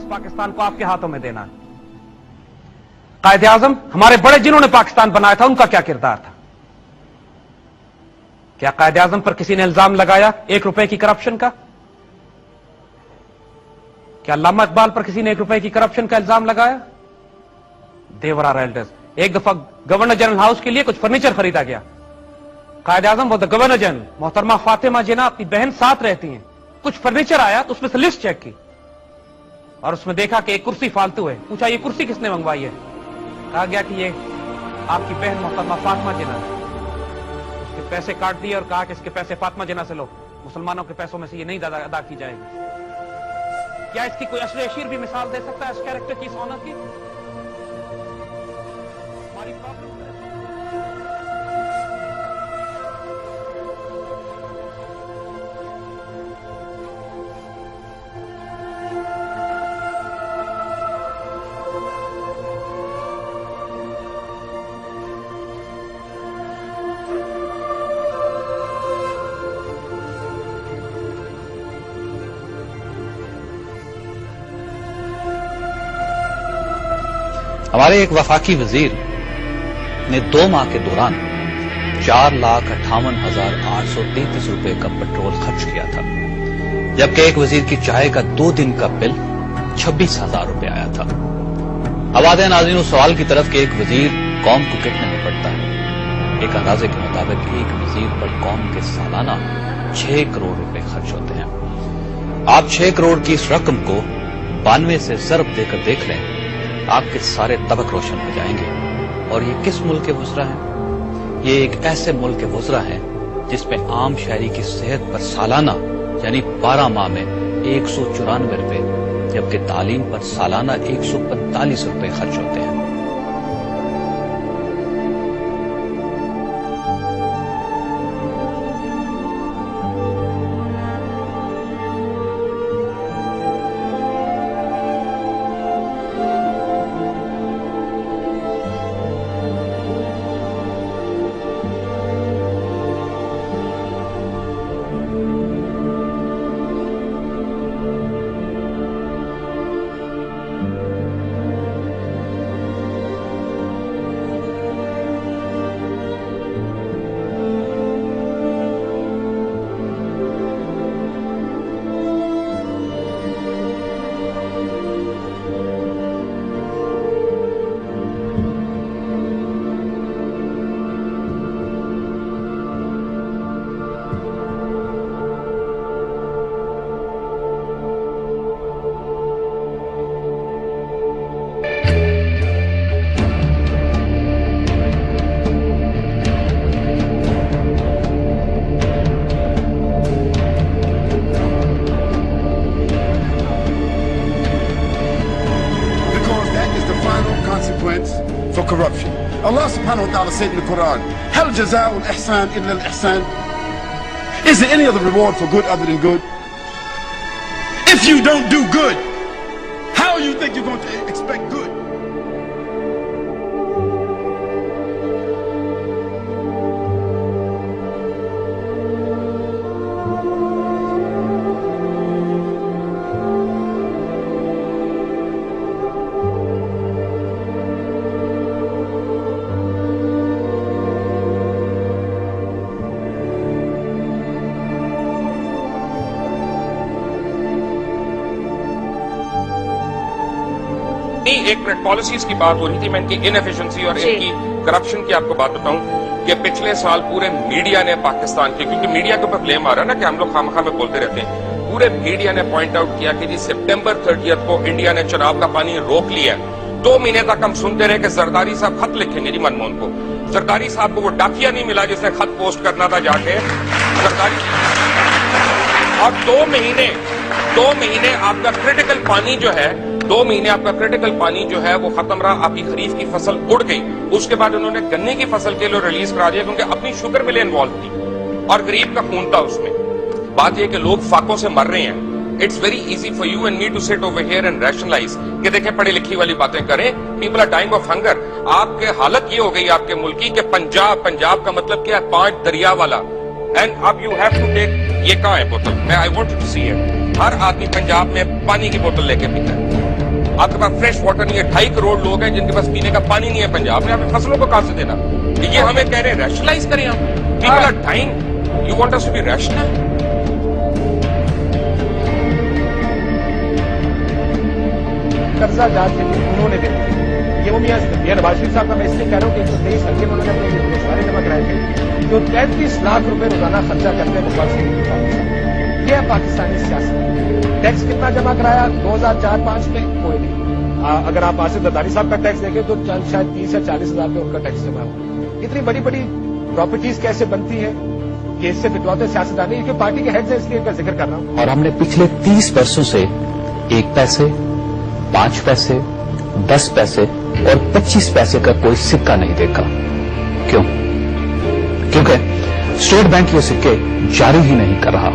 पाकिस्तान को आपके हाथों में देना है। कायदे आजम हमारे बड़े जिन्होंने पाकिस्तान बनाया था, उनका क्या किरदार था? क्या कायदे आजम पर किसी ने इल्जाम लगाया 1 रुपए की करप्शन का? क्या अल्लामा इकबाल पर किसी ने 1 रुपए की करप्शन का इल्जाम लगाया? देवर आर एल्डर्स। एक दफा गवर्नर जनरल हाउस के लिए कुछ फर्नीचर खरीदा गया, कायदे आजम वो द गवर्नर जनरल मोहतरमा फातिमा जिन्ना अपनी बहन साथ रहती हैं, कुछ फर्नीचर आया तो उसमें से लिस्ट चेक की और उसमें देखा कि एक कुर्सी फालतू है। पूछा ये कुर्सी किसने मंगवाई है? कहा गया कि ये आपकी बहन मोहतरमा फातिमा जिन्ना ने। उसके पैसे काट दिए और कहा कि इसके पैसे फातिमा जिन्ना से लो, मुसलमानों के पैसों में से ये नहीं अदा की जाएगी। क्या इसकी कोई अशर अशीर भी मिसाल दे सकता है इस कैरेक्टर की, इस ऑनर की? हमारी प्रॉब्लम हमारे एक वफाकी वजीर ने 2 माह के दौरान 4,58,833 रुपए का पेट्रोल खर्च किया था, जबकि एक वजीर की चाय का 2 दिन का बिल 26,000 रुपए आया था। अब आते हैं नाज़रीन उस सवाल की तरफ कि एक वजीर कौम को कितने में पड़ता है। एक अंदाजे के मुताबिक एक वजीर पर कौम के सालाना 6 करोड़ रुपए खर्च होते हैं। आप 6 करोड़ की इस रकम को 92 से ज़रब देकर देख लें, आपके सारे तबक रोशन हो जाएंगे। और ये किस मुल्क के वुज़रा हैं? ये एक ऐसे मुल्क के वुज़रा हैं जिसमें आम शहरी की सेहत पर सालाना यानी 12 माह में 194 रुपए, जबकि तालीम पर सालाना 145 रुपए खर्च होते हैं। For corruption. Allah subhanahu wa ta'ala said in the Quran, Hal jaza'ul ihsan illa al-ihsan. Is there any other reward for good other than good? If you don't do good, how do you think you're going to expect good? एक minute, policies की बात हो रही थी, मैं इनकी inefficiency और इनकी करप्शन की आपको बात बताऊं कि पिछले साल पूरे मीडिया ने पाकिस्तान के, क्योंकि मीडिया के ऊपर ब्लेम आ रहा है ना कि हम लोग खामखा में बोलते रहते हैं, पूरे मीडिया ने पॉइंट आउट किया कि जी सितंबर 30 को इंडिया ने चुनाव का पानी रोक लिया। 2 महीने तक हम सुनते रहे कि जरदारी साहब खत लिखेंगे जी मनमोहन को। जरदारी साहब को वो डाकिया नहीं मिला जिसने खत पोस्ट करना था जाके जरदारी। और 2 महीने आपका क्रिटिकल पानी जो है, 2 महीने आपका क्रिटिकल पानी जो है वो खत्म रहा, आपकी खरीफ की फसल उड़ गई। उसके बाद उन्होंने गन्ने की फसल के लिए रिलीज करा दिया क्योंकि अपनी शुगर मिलें इन्वॉल्व थी और गरीब का खून था उसमें। बात यह कि लोग फाकों से मर रहे हैं। It's very easy for you and me to sit over here and rationalize कि देखें पढ़ी लिखी वाली बातें करें, people are dying of hunger. आपके हालत ये हो गई आपके मुल्क की कि पंजाब का मतलब क्या है? 5 दरिया वाला। एंड अब यू हैव टू टेक, ये कहाँ है बोतल? मैं I want to see it. हर आदमी पंजाब में पानी की बोतल लेके पीता है। आपके पास फ्रेश वाटर नहीं है, 2.5 करोड़ लोग हैं जिनके पास पीने का पानी नहीं है पंजाब में, आपने फसलों को कहां से देना? ये हमें कह रहे हैं रैशनलाइज करें हम, people are dying, you want us to be rational? कर्जा जात के लिए उन्होंने देखा, ये वो मियां नवाज शरीफ साहब का मैं इसलिए कह रहा हूँ कि 123 हल्के में उन्होंने अपने सारे जमा कराए थे, जो 33 लाख रुपए रोजाना खर्चा करते हैं बकवास से। ये है पाकिस्तानी सियासत। टैक्स कितना जमा कराया 2004-5 में? कोई नहीं। अगर आप आसिफ जरदारी साहब का टैक्स देखें तो शायद 30 या 40 हजार पे उनका टैक्स जमा हुआ। इतनी बड़ी बड़ी प्रॉपर्टीज कैसे बनती है कि इससे फिटवाते सियासतदान, क्योंकि पार्टी के हेड से इसलिए इनका जिक्र कर रहा हूं। और हमने पिछले 30 वर्षों से 1 पैसे, 5 पैसे, 10 पैसे और 25 पैसे का कोई सिक्का नहीं देखा। क्यों? क्योंकि स्टेट बैंक ये सिक्के जारी ही नहीं कर रहा।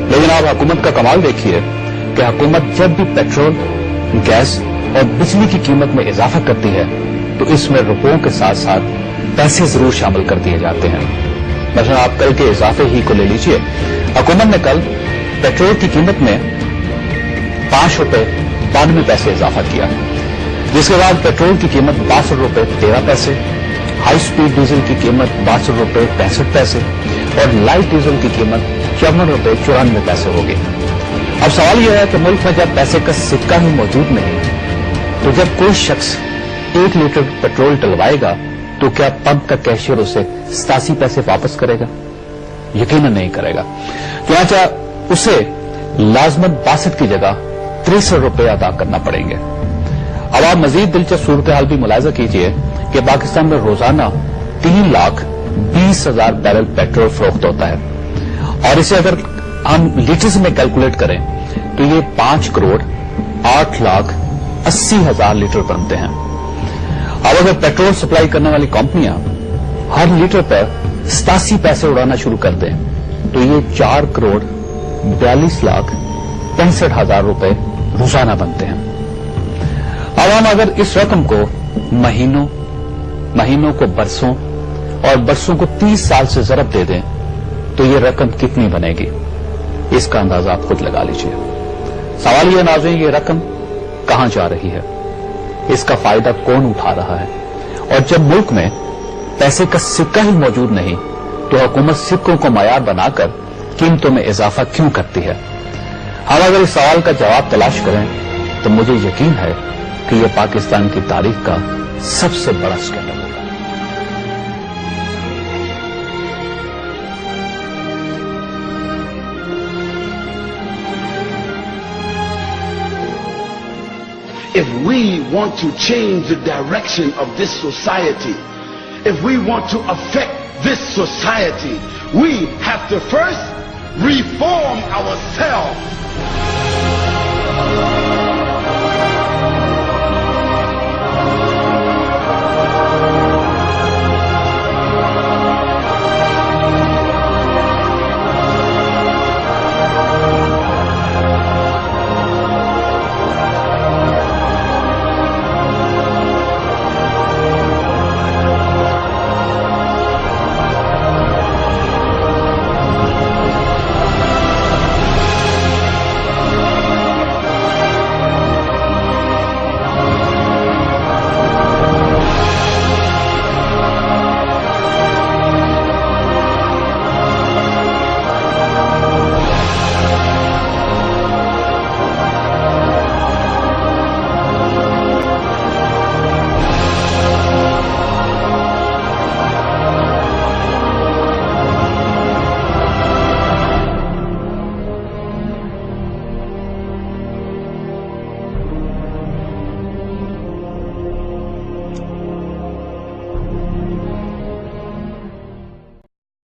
लेकिन आप हुकूमत का कमाल देखिए कि हुकूमत जब भी पेट्रोल, गैस और बिजली की कीमत में इजाफा करती है तो इसमें रुपयों के साथ साथ पैसे जरूर शामिल कर दिए जाते हैं। मसलन आप कल के इजाफे ही को ले लीजिए। हुकूमत ने कल पेट्रोल की कीमत में 5 रुपए 92 पैसे इजाफा किया, जिसके बाद पेट्रोल की कीमत 62 रुपए 13 पैसे, हाई स्पीड डीजल की कीमत 62 रुपए 65 पैसे और लाइट डीजल की कीमत 54 रुपए 94 पैसे होगी। अब सवाल यह है कि मुल्क में जब पैसे का सिक्का ही मौजूद नहीं तो जब कोई शख्स 1 लीटर पेट्रोल डलवाएगा तो क्या पंप का कैशियर उसे 87 पैसे वापस करेगा? यकीनन नहीं करेगा। चुनांचे उसे लाजमन 62 की जगह 63 रुपए अदा करना पड़ेंगे। अब आप मजीद दिलचस्प सूरत हाल भी मुलाहिजा कीजिए कि पाकिस्तान में रोजाना 3,20,000 बैरल पेट्रोल फरोख्त होता है और इसे अगर हम लीटर्स में कैलकुलेट करें तो ये 5 करोड़ 8,80,000 लीटर बनते हैं। अब अगर पेट्रोल सप्लाई करने वाली कंपनियां हर लीटर पर 87 पैसे उड़ाना शुरू कर दें तो ये 4 करोड़ 42,65,000 रुपए रोजाना बनते हैं। अब हम अगर इस रकम को महीनों को बरसों और बरसों को 30 साल से ज़रब दे दें तो ये रकम कितनी बनेगी, इसका अंदाजा आप खुद लगा लीजिए। सवाल ये नाज़रीन, ये रकम कहां जा रही है, इसका फायदा कौन उठा रहा है? और जब मुल्क में पैसे का सिक्का ही मौजूद नहीं तो हुकूमत सिक्कों को मयार बनाकर कीमतों में इजाफा क्यों करती है? हम अगर इस सवाल का जवाब तलाश करें तो मुझे यकीन है कि यह पाकिस्तान की तारीख का सबसे बड़ा स्कैंडल होगा। If we want to change the direction of this society, if we want to affect this society, we have to first reform ourselves.